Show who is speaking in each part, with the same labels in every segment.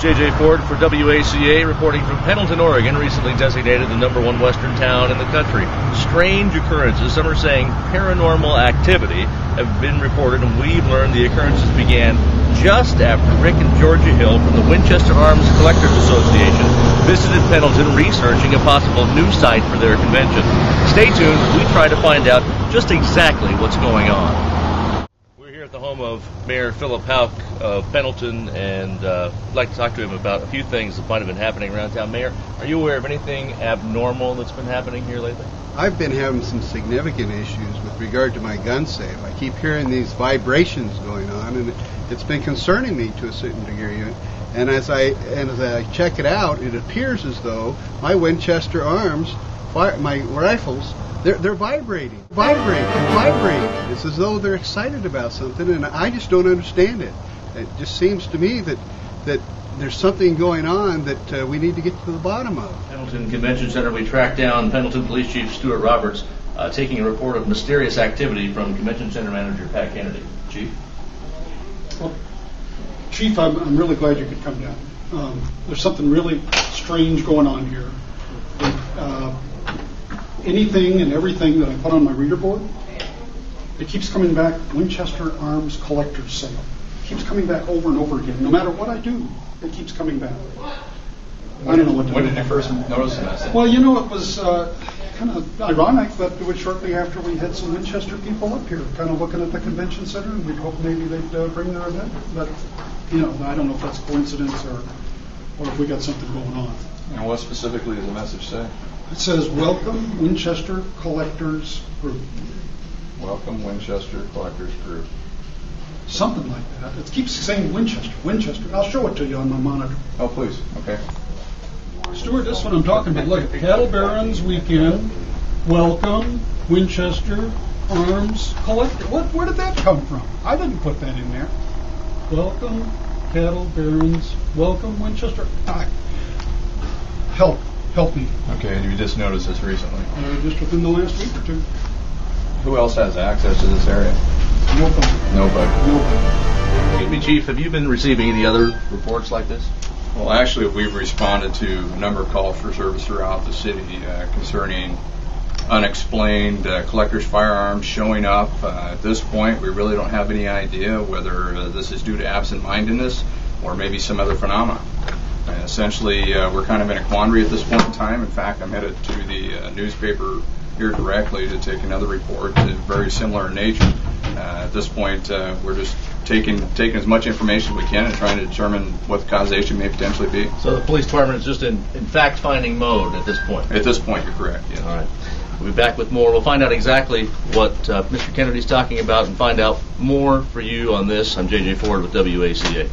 Speaker 1: J.J. Ford for WACA reporting from Pendleton, Oregon, recently designated the #1 western town in the country. Strange occurrences, some are saying paranormal activity, have been reported, and we've learned the occurrences began just after Rick and Georgia Hill from the Winchester Arms Collectors Association visited Pendleton researching a possible new site for their convention. Stay tuned as we try to find out just exactly what's going on. At the home of Mayor Philip Houck of Pendleton, and I'd like to talk to him about a few things that might have been happening around town. Mayor, are you aware of anything abnormal that's been happening here lately?
Speaker 2: I've been having some significant issues with regard to my gun safe. I keep hearing these vibrations going on, and it's been concerning me to a certain degree. And as I check it out, it appears as though my Winchester arms, my rifles, they're vibrating. It's as though they're excited about something, and I just don't understand it. It just seems to me that there's something going on that we need to get to the bottom of.
Speaker 1: Pendleton Convention Center, we tracked down Pendleton Police Chief Stuart Roberts taking a report of mysterious activity from Convention Center Manager Pat Kennedy. Chief?
Speaker 3: Well, Chief, I'm really glad you could come down. There's something really strange going on here. Anything and everything that I put on my reader board, it keeps coming back, Winchester Arms Collector's Sale. It keeps coming back over and over again. No matter what I do, it keeps coming back. I don't know what to do.
Speaker 4: When did you first notice that?
Speaker 3: Well, you know, it was kind of ironic that it was shortly after we had some Winchester people up here kind of looking at the convention center, and we'd hope maybe they'd bring their event. But, you know, I don't know if that's a coincidence or if we got something going on.
Speaker 4: And what specifically does the message say?
Speaker 3: It says, "Welcome, Winchester Collectors Group."
Speaker 4: Welcome, Winchester Collectors Group.
Speaker 3: Something like that. It keeps saying Winchester, Winchester. I'll show it to you on my monitor.
Speaker 4: Oh, please. Okay.
Speaker 3: Stuart, this is what I'm talking about. Look, Cattle Barons Weekend. Welcome, Winchester Arms Collector. Where did that come from? I didn't put that in there. Welcome, Cattle Barons. Welcome, Winchester. Help me.
Speaker 4: Okay, and you just noticed this recently?
Speaker 3: Just within the last week or two.
Speaker 4: Who else has access to this area? Nobody.
Speaker 1: Excuse me, Chief, have you been receiving any other reports like this?
Speaker 4: Well, actually, we've responded to a number of calls for service throughout the city concerning unexplained collectors' firearms showing up. At this point, we really don't have any idea whether this is due to absent-mindedness or maybe some other phenomenon. Essentially, we're kind of in a quandary at this point in time. In fact, I'm headed to the newspaper here directly to take another report very similar in nature. At this point, we're just taking as much information as we can and trying to determine what the causation may potentially be.
Speaker 1: So the police department is just in fact-finding mode at this point?
Speaker 4: At this point, you're correct, yes.
Speaker 1: All right. We'll be back with more. We'll find out exactly what Mr. Kennedy's talking about and find out more for you on this. I'm J.J. Ford with WACA.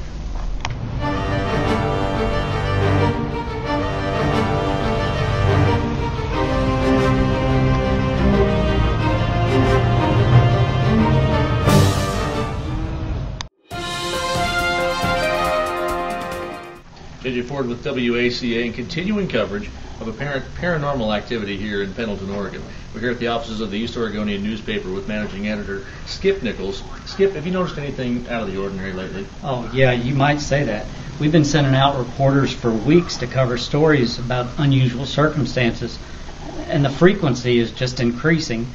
Speaker 1: J.J. Ford with WACA and continuing coverage of apparent paranormal activity here in Pendleton, Oregon. We're here at the offices of the East Oregonian newspaper with managing editor Skip Nichols. Skip, have you noticed anything out of the ordinary lately?
Speaker 5: Oh, yeah, you might say that. We've been sending out reporters for weeks to cover stories about unusual circumstances, and the frequency is just increasing.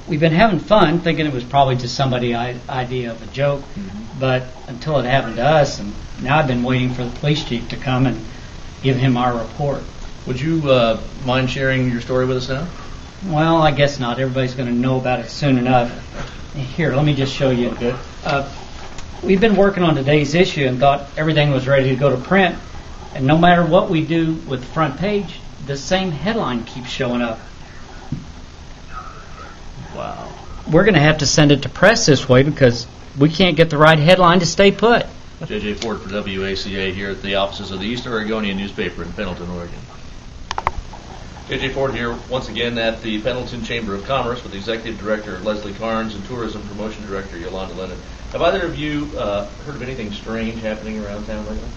Speaker 5: We've been having fun, thinking it was probably just somebody's idea of a joke, but until it happened to us, and now I've been waiting for the police chief to come and give him our report.
Speaker 1: Would you mind sharing your story with us now?
Speaker 5: Well, I guess not. Everybody's going to know about it soon enough. Here, let me just show you.
Speaker 1: Okay.
Speaker 5: We've been working on today's issue and thought everything was ready to go to print, and no matter what we do with the front page, the same headline keeps showing up.
Speaker 1: Wow.
Speaker 5: We're going to have to send it to press this way because we can't get the right headline to stay put.
Speaker 1: J.J. Ford for WACA here at the offices of the East Oregonian newspaper in Pendleton, Oregon. J.J. Ford here once again at the Pendleton Chamber of Commerce with Executive Director Leslie Carnes and Tourism Promotion Director Yolanda Lennon. Have either of you heard of anything strange happening around town lately?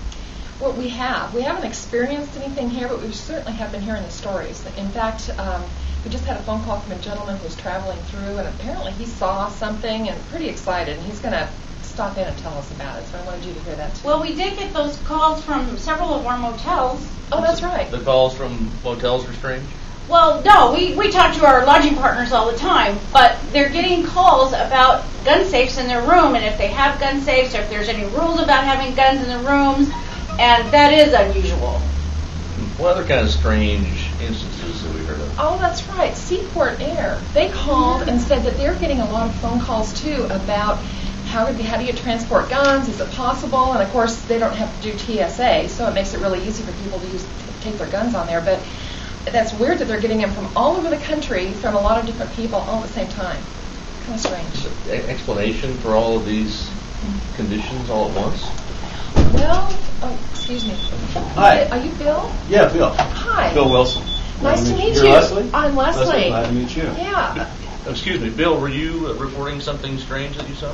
Speaker 6: Well, we have. We haven't experienced anything here, but we certainly have been hearing the stories. In fact, We just had a phone call from a gentleman who's traveling through, and apparently he saw something and pretty excited, and he's going to stop in and tell us about it. So I wanted you to hear that too.
Speaker 7: Well, we did get those calls from several of our motels.
Speaker 6: Oh, that's right.
Speaker 1: The calls from motels were strange?
Speaker 7: Well, no, we talk to our lodging partners all the time, but they're getting calls about gun safes in their room, and if they have gun safes, or if there's any rules about having guns in the rooms, and that is unusual.
Speaker 1: What other kind of strange instances have we heard of?
Speaker 6: Oh, that's right. Seaport Air. They called and said that they're getting a lot of phone calls too about how do you transport guns? Is it possible? And of course, they don't have to do TSA, so it makes it really easy for people to take their guns on there. But that's weird that they're getting them from all over the country, from a lot of different people, all at the same time. Kind of strange.
Speaker 1: Explanation for all of these conditions all at once?
Speaker 6: Well, excuse me.
Speaker 8: Hi.
Speaker 6: Are you Bill?
Speaker 8: Yeah, Bill.
Speaker 6: Hi.
Speaker 8: Bill Wilson.
Speaker 6: Nice to meet
Speaker 8: You're
Speaker 6: you.
Speaker 8: Leslie?
Speaker 6: I'm Leslie.
Speaker 8: Glad to meet you.
Speaker 6: Yeah.
Speaker 1: Excuse me, Bill, were you reporting something strange that you saw?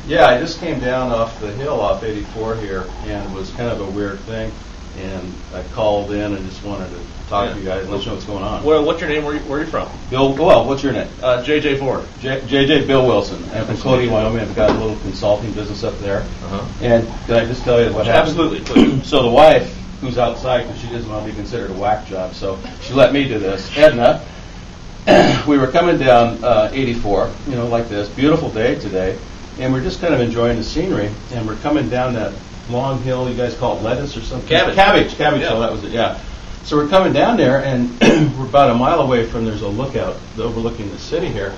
Speaker 8: Yeah, I just came down off the hill off 84 here, and it was kind of a weird thing. And I called in and just wanted to talk to you guys and let you know what's going on.
Speaker 1: Well, what's your name? Where are you from?
Speaker 8: Bill, well, what's your name?
Speaker 1: J.J. Ford.
Speaker 8: J.J. Bill Wilson. I'm from Cody, Wyoming. I've got a little consulting business up there.
Speaker 1: Uh-huh.
Speaker 8: And can I just tell you what happened?
Speaker 1: Absolutely, please.
Speaker 8: So the wife, who's outside because she doesn't want to be considered a whack job, so she let me do this. Edna, we were coming down 84, like this. Beautiful day today. And we're just kind of enjoying the scenery. And we're coming down that long hill. You guys call it lettuce or something?
Speaker 1: Cabbage.
Speaker 8: Yeah. So that was it, yeah. So we're coming down there, and we're about a mile away from, there's a lookout overlooking the city here.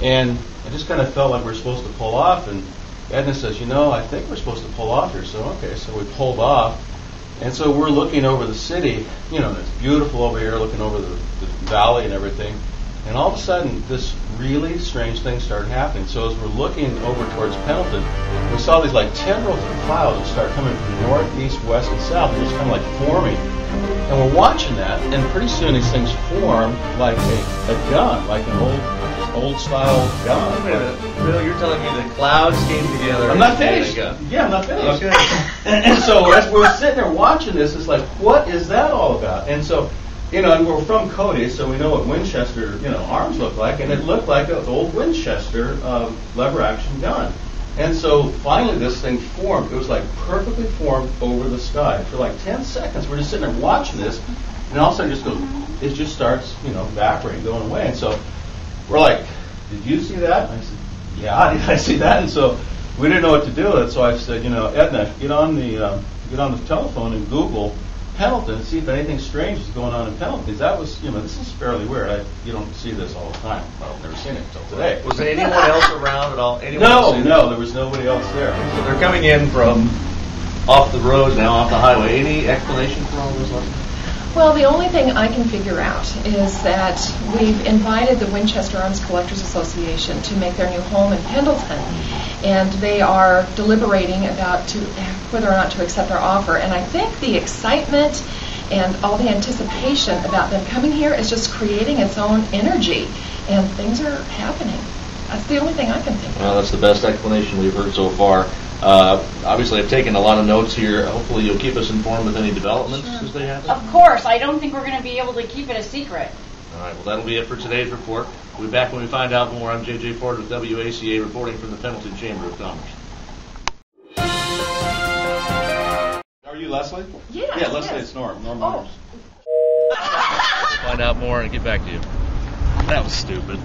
Speaker 8: And I just kind of felt like we're supposed to pull off. And Edna says, I think we're supposed to pull off here. So, okay, so we pulled off. And so we're looking over the city, and it's beautiful over here, looking over the valley and everything. And all of a sudden, this really strange thing started happening. So as we're looking over towards Pendleton, we saw these like tendrils of clouds that start coming from north, east, west, and south. They're just kind of like forming. And we're watching that, and pretty soon these things form like a gun, like an old style gun.
Speaker 1: Wait a minute. Bill, you're telling me the clouds came together.
Speaker 8: I'm not finished. Yeah, I'm not finished. Okay. and so as we're sitting there watching this, it's like, what is that all about? And so, and we're from Cody, so we know what Winchester, arms look like, and it looked like an old Winchester lever action gun. And so finally this thing formed. It was like perfectly formed over the sky. For like 10 seconds, we're just sitting there watching this, and all of a sudden it just starts, evaporating, going away. And so we're like, did you see that? And I said, yeah, did I see that? And so we didn't know what to do with it, so I said, Edna, get on the telephone and Google Pendleton, see if anything strange is going on in Pendleton. Because that was, this is fairly weird. You don't see this all the time. Well, I've never seen it until today.
Speaker 1: Was there anyone else around at all?
Speaker 8: No, there was nobody else there.
Speaker 1: So they're coming in from off the road now, off the highway. Any explanation for all this?
Speaker 6: Well, the only thing I can figure out is that we've invited the Winchester Arms Collectors Association to make their new home in Pendleton, and they are deliberating about whether or not to accept our offer. And I think the excitement and all the anticipation about them coming here is just creating its own energy, and things are happening. That's the only thing I can think of.
Speaker 1: Well, that's the best explanation we've heard so far. Obviously, I've taken a lot of notes here. Hopefully, you'll keep us informed with any developments as they happen.
Speaker 7: Of course. I don't think we're going to be able to keep it a secret.
Speaker 1: All right. Well, that'll be it for today's report. We'll be back when we find out more. I'm J.J. Ford with WACA reporting from the Pendleton Chamber of Commerce.
Speaker 8: Are you Leslie?
Speaker 6: Yes,
Speaker 8: Yeah, Leslie,
Speaker 6: yes.
Speaker 8: it's Norm. Norm
Speaker 6: Oh.
Speaker 8: Myers.
Speaker 1: We'll find out more and get back to you. That was stupid.